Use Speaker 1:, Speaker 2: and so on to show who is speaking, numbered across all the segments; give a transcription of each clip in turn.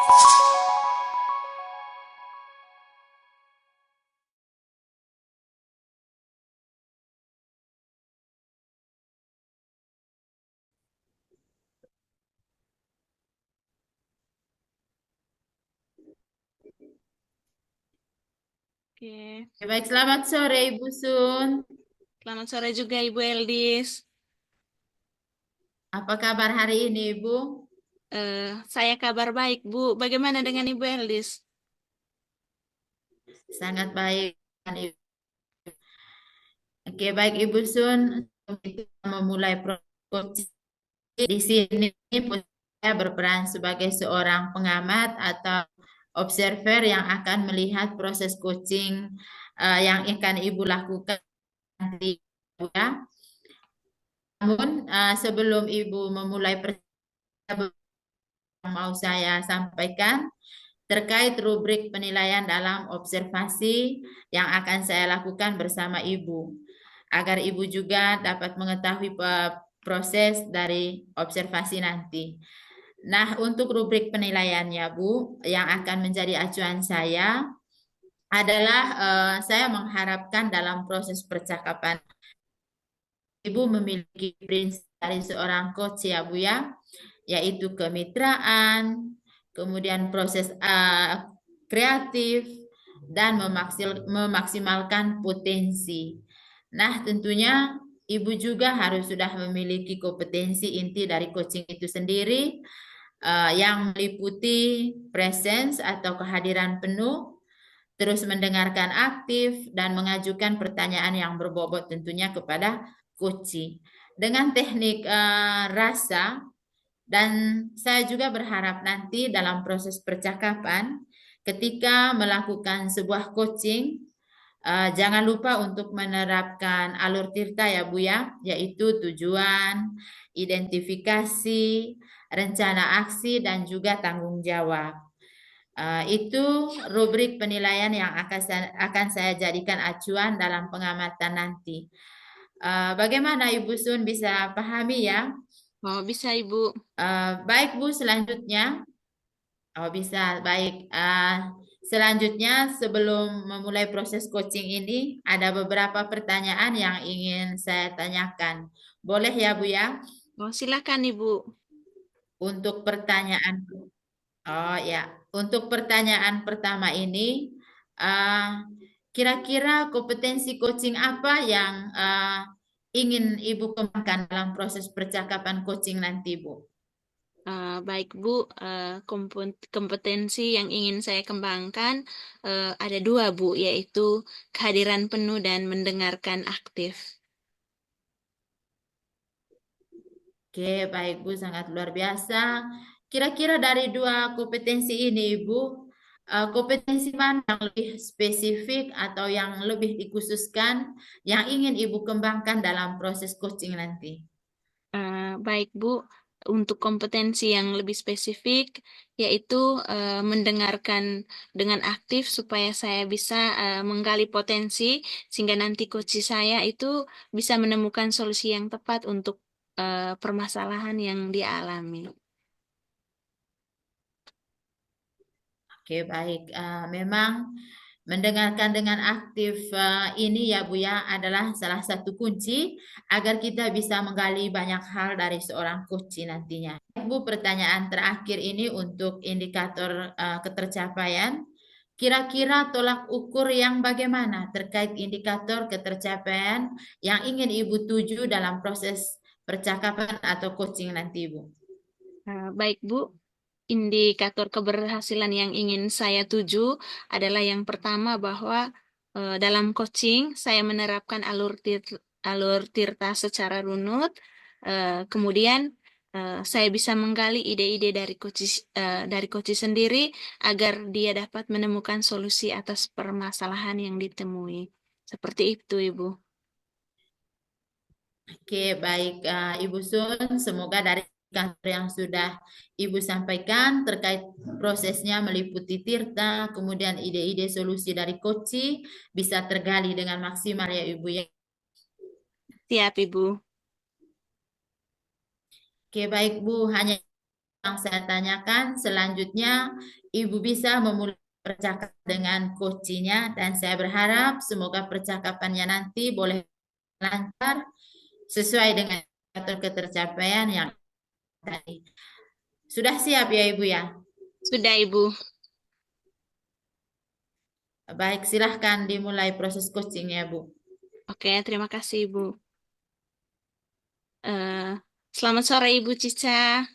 Speaker 1: Oke,
Speaker 2: Baik, selamat sore Ibu Sun.
Speaker 1: selamat sore juga Ibu Eldis.
Speaker 2: Apa kabar hari ini Ibu?
Speaker 1: Saya kabar baik, Bu. Bagaimana dengan Ibu Eldis?
Speaker 2: Sangat baik. Ibu. Oke, baik Ibu Sun. Kita memulai proses di sini saya berperan sebagai seorang pengamat atau observer yang akan melihat proses coaching yang akan Ibu lakukan nanti. Ya. Namun sebelum Ibu memulai yang mau saya sampaikan terkait rubrik penilaian dalam observasi yang akan saya lakukan bersama Ibu, agar Ibu juga dapat mengetahui proses dari observasi nanti. Nah, untuk rubrik penilaiannya, Bu, yang akan menjadi acuan saya adalah saya mengharapkan dalam proses percakapan Ibu memiliki prinsip dari seorang coach ya Bu ya, yaitu kemitraan, kemudian proses kreatif, dan memaksimalkan potensi. Nah, tentunya Ibu juga harus sudah memiliki kompetensi inti dari coaching itu sendiri, yang meliputi presence atau kehadiran penuh, terus mendengarkan aktif, dan mengajukan pertanyaan yang berbobot tentunya kepada coaching. Dengan teknik rasa, dan saya juga berharap nanti dalam proses percakapan, ketika melakukan sebuah coaching, jangan lupa untuk menerapkan alur tirta ya Bu ya, yaitu tujuan, identifikasi, rencana aksi, dan juga tanggung jawab. Itu rubrik penilaian yang akan saya jadikan acuan dalam pengamatan nanti. Bagaimana Ibu Sun bisa pahami ya?
Speaker 1: Oh, bisa Ibu.
Speaker 2: Baik Bu, selanjutnya. Oh bisa, baik. Selanjutnya sebelum memulai proses coaching ini, ada beberapa pertanyaan yang ingin saya tanyakan. Boleh ya Bu ya?
Speaker 1: Oh, silakan Ibu.
Speaker 2: Untuk pertanyaan Oh ya, untuk pertanyaan pertama ini, uh, kira-kira kompetensi coaching apa yang ingin Ibu kembangkan dalam proses percakapan coaching nanti, Bu?
Speaker 1: Baik Bu, kompetensi yang ingin saya kembangkan ada dua Bu, yaitu kehadiran penuh dan mendengarkan aktif.
Speaker 2: Oke, baik Bu, sangat luar biasa. Kira-kira dari dua kompetensi ini, Ibu, kompetensi mana yang lebih spesifik atau yang lebih dikhususkan yang ingin Ibu kembangkan dalam proses coaching nanti?
Speaker 1: Baik Bu, untuk kompetensi yang lebih spesifik yaitu mendengarkan dengan aktif supaya saya bisa menggali potensi sehingga nanti coach saya itu bisa menemukan solusi yang tepat untuk permasalahan yang dia alami.
Speaker 2: Oke, baik. Memang mendengarkan dengan aktif ini ya Bu ya adalah salah satu kunci agar kita bisa menggali banyak hal dari seorang coach nantinya. Bu, pertanyaan terakhir ini untuk indikator ketercapaian. Kira-kira tolak ukur yang bagaimana terkait indikator ketercapaian yang ingin Ibu tuju dalam proses percakapan atau coaching nanti, Bu?
Speaker 1: Baik Bu, indikator keberhasilan yang ingin saya tuju adalah yang pertama bahwa dalam coaching saya menerapkan alur tirta secara runut. Kemudian saya bisa menggali ide-ide dari coach sendiri agar dia dapat menemukan solusi atas permasalahan yang ditemui. Seperti itu, Ibu.
Speaker 2: Oke, baik Ibu Sun, semoga dari kantor yang sudah Ibu sampaikan terkait prosesnya meliputi tirta, kemudian ide-ide solusi dari Koci bisa tergali dengan maksimal ya Ibu ya.
Speaker 1: Siap, Ibu.
Speaker 2: Oke, baik Bu, hanya yang saya tanyakan. Selanjutnya, Ibu bisa memulai percakapan dengan coachnya dan saya berharap semoga percakapannya nanti boleh lancar sesuai dengan ketercapaian yang tadi. Sudah siap ya Ibu ya?
Speaker 1: Sudah, Ibu.
Speaker 2: Baik, silahkan dimulai proses coachingnya Bu.
Speaker 1: Oke, terima kasih, Ibu. Eh, Selamat sore, Ibu Cica.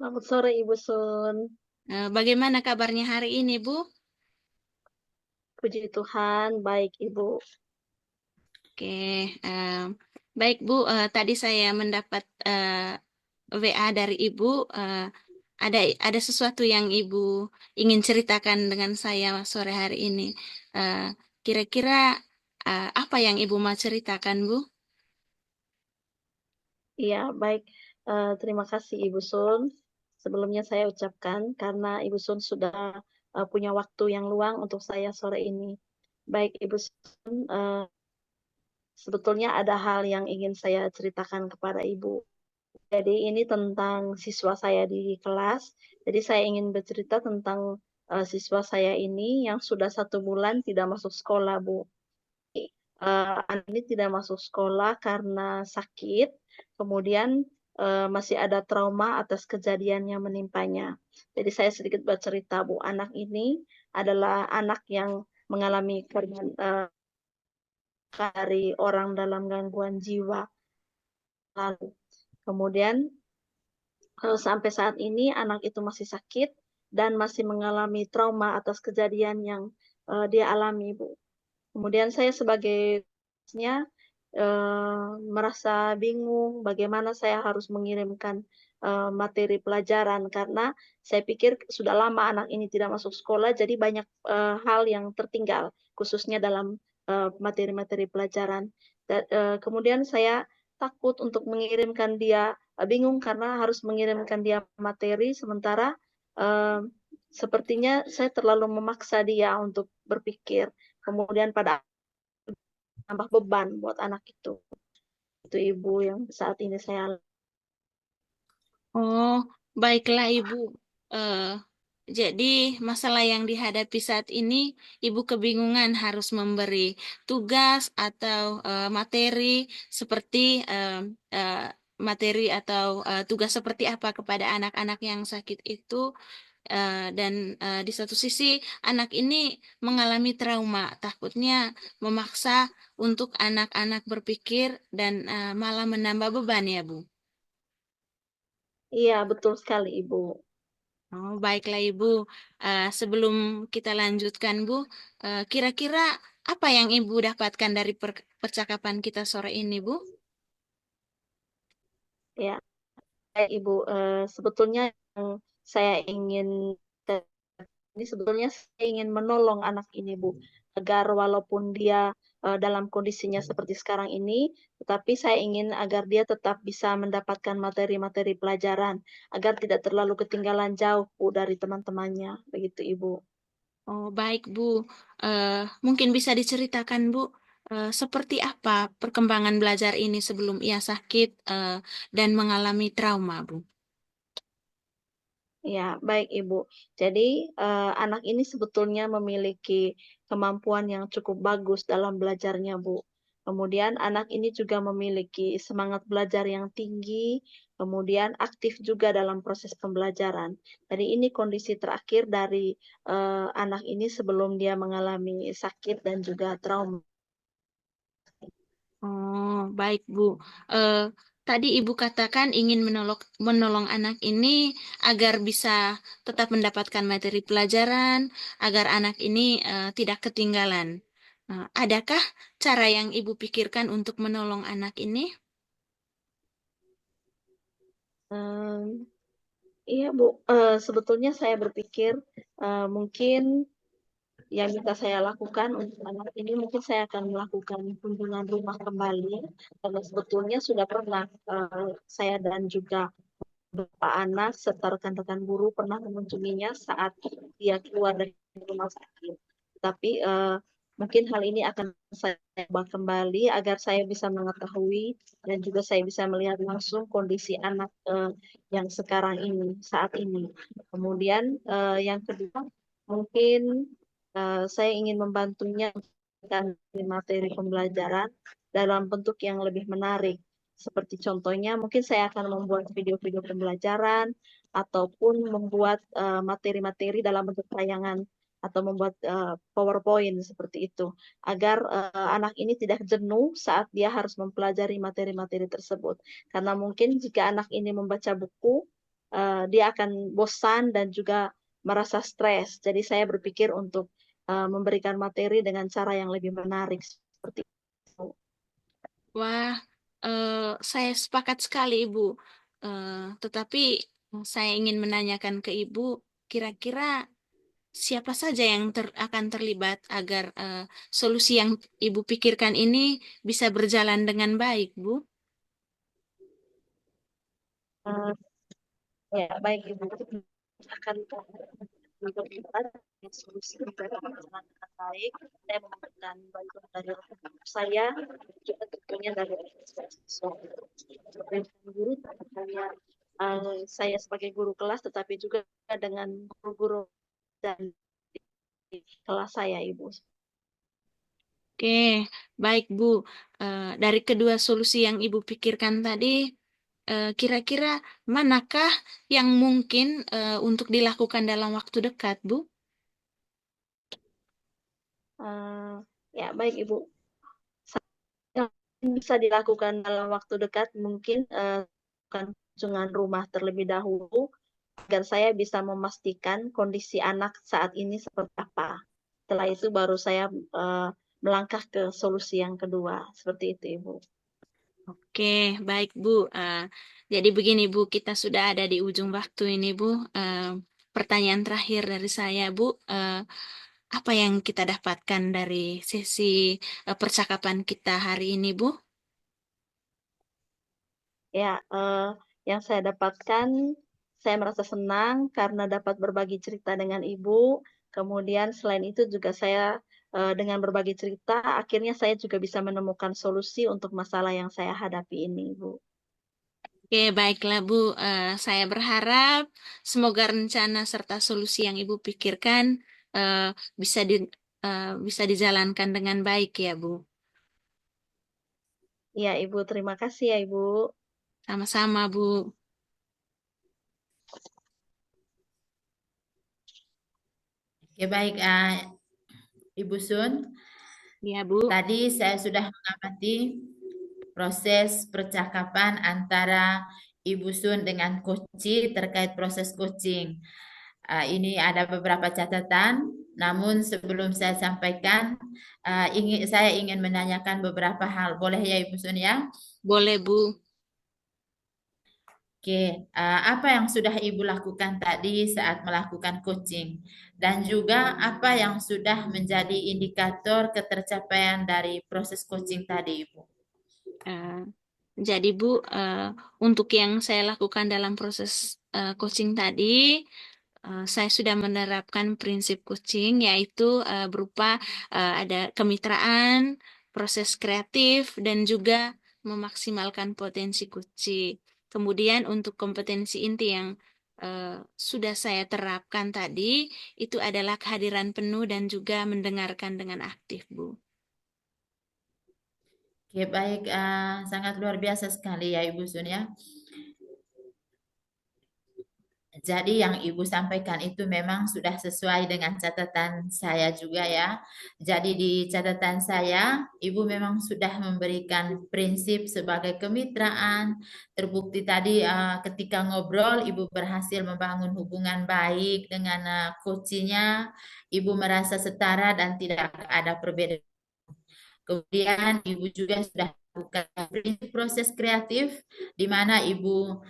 Speaker 3: Selamat sore Ibu Sun.
Speaker 1: Bagaimana kabarnya hari ini, Bu?
Speaker 3: Puji Tuhan, baik Ibu.
Speaker 1: Oke, baik Bu. Tadi saya mendapat WA dari Ibu. Ada sesuatu yang Ibu ingin ceritakan dengan saya sore hari ini. Eh, Kira-kira apa yang Ibu mau ceritakan, Bu?
Speaker 3: Iya, baik. Terima kasih Ibu Sun. Sebelumnya saya ucapkan karena Ibu Sun sudah punya waktu yang luang untuk saya sore ini. Baik Ibu Sun, sebetulnya ada hal yang ingin saya ceritakan kepada Ibu. Jadi ini tentang siswa saya di kelas. Jadi saya ingin bercerita tentang siswa saya ini yang sudah 1 bulan tidak masuk sekolah, Bu. Anak ini tidak masuk sekolah karena sakit, kemudian masih ada trauma atas kejadian yang menimpanya. Jadi saya sedikit bercerita, Bu. Anak ini adalah anak yang mengalami korban dari orang dalam gangguan jiwa lalu. Kemudian sampai saat ini anak itu masih sakit dan masih mengalami trauma atas kejadian yang dia alami, Bu. Kemudian saya sebagai merasa bingung bagaimana saya harus mengirimkan materi pelajaran karena saya pikir sudah lama anak ini tidak masuk sekolah, jadi banyak hal yang tertinggal, khususnya dalam materi-materi pelajaran. Kemudian saya takut untuk mengirimkan dia, bingung karena harus mengirimkan dia materi, sementara eh, sepertinya saya terlalu memaksa dia untuk berpikir. Kemudian pada tambah beban buat anak itu. Itu Ibu yang saat ini saya.
Speaker 1: Oh, baiklah Ibu. Eh, jadi masalah yang dihadapi saat ini, Ibu kebingungan harus memberi tugas atau materi seperti eh, materi atau tugas seperti apa kepada anak-anak yang sakit itu. Dan di satu sisi anak ini mengalami trauma, takutnya memaksa untuk anak-anak berpikir dan malah menambah beban ya, Bu.
Speaker 3: Iya, betul sekali Ibu.
Speaker 1: Oh, baiklah Ibu. Sebelum kita lanjutkan, Bu, kira-kira apa yang Ibu dapatkan dari percakapan kita sore ini, Bu?
Speaker 3: Ya, Ibu, sebetulnya yang saya ingin ini sebetulnya saya ingin menolong anak ini, Bu, agar walaupun dia dalam kondisinya seperti sekarang ini, tetapi saya ingin agar dia tetap bisa mendapatkan materi-materi pelajaran, agar tidak terlalu ketinggalan jauh, Bu, dari teman-temannya. Begitu, Ibu.
Speaker 1: Oh, baik, Bu. Mungkin bisa diceritakan, Bu, seperti apa perkembangan belajar ini sebelum ia sakit dan mengalami trauma, Bu?
Speaker 3: Ya, baik Ibu. Jadi anak ini sebetulnya memiliki kemampuan yang cukup bagus dalam belajarnya, Bu. Kemudian anak ini juga memiliki semangat belajar yang tinggi, kemudian aktif juga dalam proses pembelajaran. Jadi ini kondisi terakhir dari anak ini sebelum dia mengalami sakit dan juga trauma.
Speaker 1: Oh, baik, Bu. Eh, Tadi Ibu katakan ingin menolong anak ini agar bisa tetap mendapatkan materi pelajaran, agar anak ini tidak ketinggalan. Adakah cara yang Ibu pikirkan untuk menolong anak ini?
Speaker 3: Em, iya, Bu. Sebetulnya saya berpikir mungkin yang bisa saya lakukan untuk anak ini mungkin saya akan melakukan kunjungan rumah kembali karena sebetulnya sudah pernah saya dan juga beberapa anak serta rekan-rekan guru pernah mengunjunginya saat dia keluar dari rumah sakit. Tapi Mungkin hal ini akan saya coba kembali agar saya bisa mengetahui dan juga saya bisa melihat langsung kondisi anak yang sekarang ini, saat ini. Kemudian yang kedua, mungkin saya ingin membantunya dengan materi pembelajaran dalam bentuk yang lebih menarik. Seperti contohnya, mungkin saya akan membuat video-video pembelajaran ataupun membuat materi-materi dalam bentuk tayangan atau membuat PowerPoint seperti itu, agar anak ini tidak jenuh saat dia harus mempelajari materi-materi tersebut. Karena mungkin jika anak ini membaca buku, dia akan bosan dan juga merasa stres. Jadi saya berpikir untuk memberikan materi dengan cara yang lebih menarik seperti itu.
Speaker 1: Wah, saya sepakat sekali, Ibu. Tetapi saya ingin menanyakan ke Ibu, kira-kira siapa saja yang akan terlibat agar solusi yang Ibu pikirkan ini bisa berjalan dengan baik, Bu?
Speaker 3: Uh, ya, baik Ibu. Akan berdebat dengan solusi yang dengan baik. Saya memerlukan bantuan dari rekan saya, juga tentunya dari siswa. Guru, saya sebagai guru kelas, tetapi juga dengan guru-guru dan kelas saya, Ibu.
Speaker 1: Oke, baik Bu. Dari kedua solusi yang Ibu pikirkan tadi, kira-kira manakah yang mungkin untuk dilakukan dalam waktu dekat, Bu?
Speaker 3: Ya, baik Ibu. Yang bisa dilakukan dalam waktu dekat mungkin kunjungan rumah terlebih dahulu agar saya bisa memastikan kondisi anak saat ini seperti apa. Setelah itu baru saya melangkah ke solusi yang kedua. Seperti itu, Ibu.
Speaker 1: Oke, baik Bu. Jadi begini Bu, kita sudah ada di ujung waktu ini Bu. Pertanyaan terakhir dari saya Bu, apa yang kita dapatkan dari sesi percakapan kita hari ini Bu?
Speaker 3: Ya, yang saya dapatkan, saya merasa senang karena dapat berbagi cerita dengan Ibu. Kemudian selain itu juga saya dengan berbagi cerita, akhirnya saya juga bisa menemukan solusi untuk masalah yang saya hadapi ini, Ibu.
Speaker 1: Oke, baiklah Bu. Saya berharap semoga rencana serta solusi yang Ibu pikirkan eh, bisa bisa dijalankan dengan baik ya Bu.
Speaker 3: Ya, Ibu, terima kasih ya, Ibu.
Speaker 1: Sama-sama Bu.
Speaker 2: Oke, baik, Ibu Sun.
Speaker 1: Ya Bu.
Speaker 2: Tadi saya sudah mengamati proses percakapan antara Ibu Sun dengan Koci terkait proses coaching. Ini ada beberapa catatan, namun sebelum saya sampaikan, saya ingin menanyakan beberapa hal. Boleh ya Ibu Sun ya?
Speaker 1: Boleh Bu.
Speaker 2: Oke, apa yang sudah Ibu lakukan tadi saat melakukan coaching? Dan juga apa yang sudah menjadi indikator ketercapaian dari proses coaching tadi, Ibu?
Speaker 1: Jadi Bu, untuk yang saya lakukan dalam proses coaching tadi, saya sudah menerapkan prinsip coaching yaitu berupa ada kemitraan, proses kreatif, dan juga memaksimalkan potensi coaching. Kemudian untuk kompetensi inti yang sudah saya terapkan tadi, itu adalah kehadiran penuh dan juga mendengarkan dengan aktif, Bu.
Speaker 2: Oke, baik, sangat luar biasa sekali ya Ibu Sun ya. Jadi yang Ibu sampaikan itu memang sudah sesuai dengan catatan saya juga ya. Jadi di catatan saya, Ibu memang sudah memberikan prinsip sebagai kemitraan. Terbukti tadi ketika ngobrol, Ibu berhasil membangun hubungan baik dengan coachnya. Ibu merasa setara dan tidak ada perbedaan. Kemudian Ibu juga sudah bukan proses kreatif di mana Ibu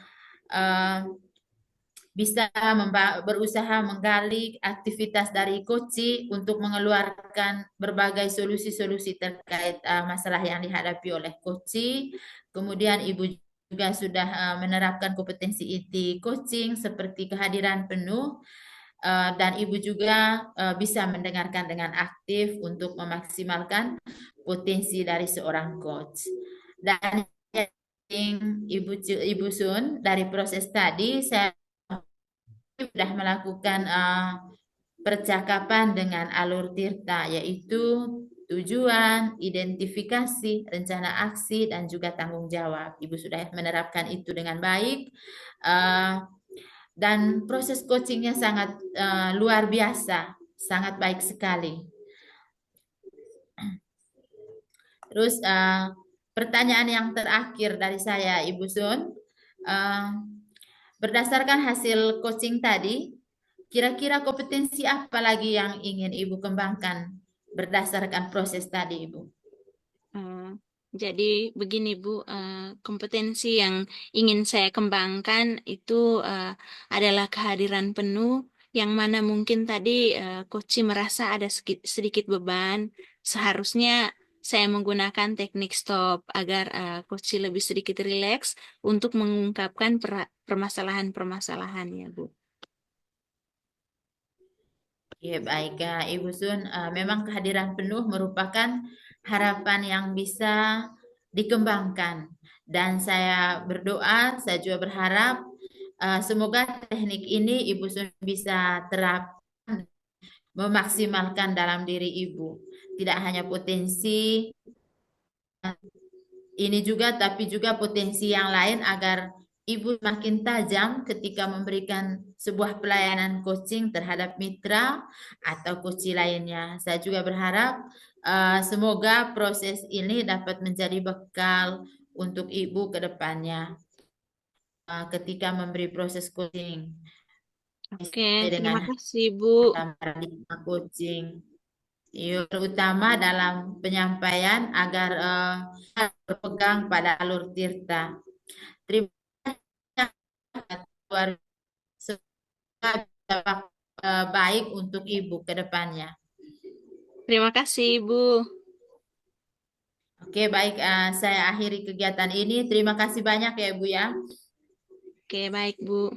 Speaker 2: bisa berusaha menggali aktivitas dari Koci untuk mengeluarkan berbagai solusi-solusi terkait masalah yang dihadapi oleh Koci. Kemudian Ibu juga sudah menerapkan kompetensi IT coaching seperti kehadiran penuh, dan Ibu juga bisa mendengarkan dengan aktif untuk memaksimalkan potensi dari seorang coach. Dan Ibu Sun, dari proses tadi saya sudah melakukan percakapan dengan alur Tirta, yaitu tujuan, identifikasi, rencana aksi, dan juga tanggung jawab. Ibu sudah menerapkan itu dengan baik. Dan proses coachingnya sangat luar biasa, sangat baik sekali. Terus pertanyaan yang terakhir dari saya, Ibu Sun, berdasarkan hasil coaching tadi, kira-kira kompetensi apa lagi yang ingin Ibu kembangkan berdasarkan proses tadi, Ibu?
Speaker 1: Jadi begini Bu, kompetensi yang ingin saya kembangkan itu adalah kehadiran penuh, yang mana mungkin tadi Coach merasa ada sedikit beban. Seharusnya saya menggunakan teknik stop agar Coach lebih sedikit rileks untuk mengungkapkan permasalahan-permasalahannya, Bu.
Speaker 2: Ya, baik Ibu Sun. Memang kehadiran penuh merupakan harapan yang bisa dikembangkan. Dan saya berdoa, saya juga berharap semoga teknik ini Ibu Sun bisa terapkan, memaksimalkan dalam diri Ibu. Tidak hanya potensi ini juga, tapi juga potensi yang lain agar Ibu makin tajam ketika memberikan sebuah pelayanan coaching terhadap mitra atau coach lainnya. Saya juga berharap semoga proses ini dapat menjadi bekal untuk Ibu ke depannya ketika memberi proses coaching.
Speaker 1: Oke, terima
Speaker 2: Dengan
Speaker 1: kasih Bu.
Speaker 2: paradigma coaching. Terutama dalam penyampaian agar berpegang pada alur Tirta. Terima kasih, semoga baik untuk Ibu ke depannya.
Speaker 1: Terima kasih Bu.
Speaker 2: Oke, baik. Saya akhiri kegiatan ini. Terima kasih banyak ya, Ibu ya.
Speaker 1: Oke, baik Bu.